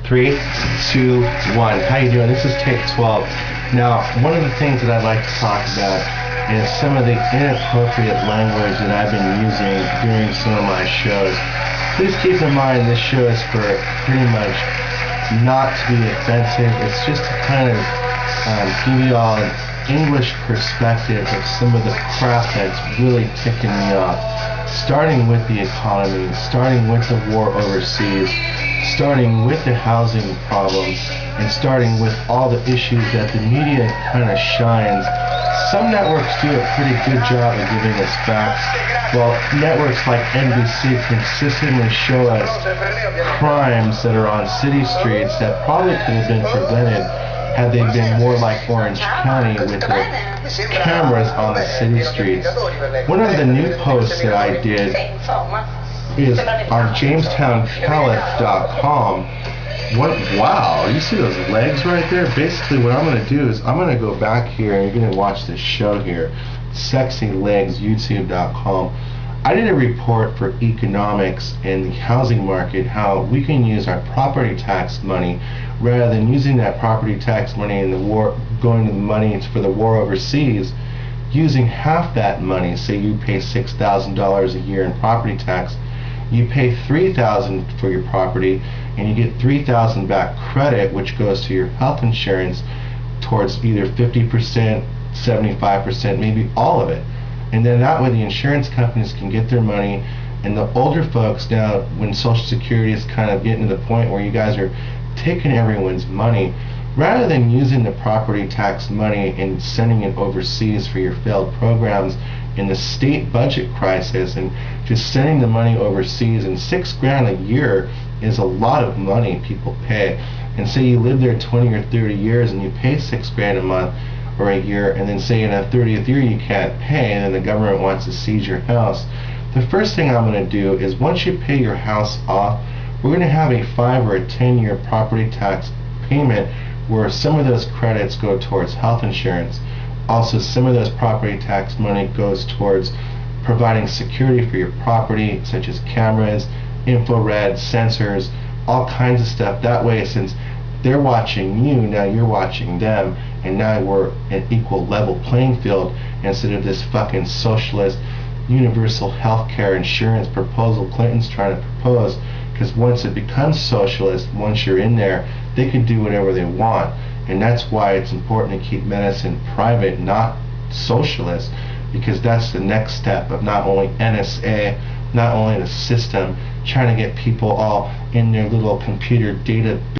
3, 2, 1. How you doing? This is take 12. Now, one of the things that I'd like to talk about is some of the inappropriate language that I've been using during some of my shows. Please keep in mind this show is for pretty much not to be offensive. It's just to kind of give you all an English perspective of some of the crap that's really ticking me off. Starting with the economy, starting with the war overseas, starting with the housing problems, and starting with all the issues that the media kind of shines. Some networks do a pretty good job of giving us facts, while networks like NBC consistently show us crimes that are on city streets that probably could have been prevented had they been more like Orange County with the cameras on the city streets. One of the new posts that I did is on JamestownCaliph.com. Wow, you see those legs right there? Basically what I'm going to do is I'm going to go back here and you're going to watch this show here, SexyLegsYouTube.com. I did a report for economics and the housing market, how we can use our property tax money rather than using that property tax money in the war, going to the money for the war overseas, using half that money. Say you pay $6,000 a year in property tax, you pay $3,000 for your property and you get $3,000 back credit, which goes to your health insurance towards either 50%, 75%, maybe all of it. And then that way the insurance companies can get their money, and the older folks now, when Social Security is kind of getting to the point where you guys are taking everyone's money, rather than using the property tax money and sending it overseas for your failed programs in the state budget crisis and just sending the money overseas, and $6,000 a year is a lot of money people pay. And say you live there 20 or 30 years and you pay $6,000 a month or a year, and then say in a 30th year you can't pay and then the government wants to seize your house. The first thing I'm going to do is, once you pay your house off, we're going to have a 5 or a 10-year property tax payment where some of those credits go towards health insurance. Also, some of those property tax money goes towards providing security for your property, such as cameras, infrared, sensors, all kinds of stuff. That way, since they're watching you, now you're watching them, and now we're an equal level playing field instead of this fucking socialist universal health care insurance proposal Clinton's trying to propose. Because once it becomes socialist, once you're in there, they can do whatever they want. And that's why it's important to keep medicine private, not socialist, because that's the next step of not only NSA, not only the system trying to get people all in their little computer data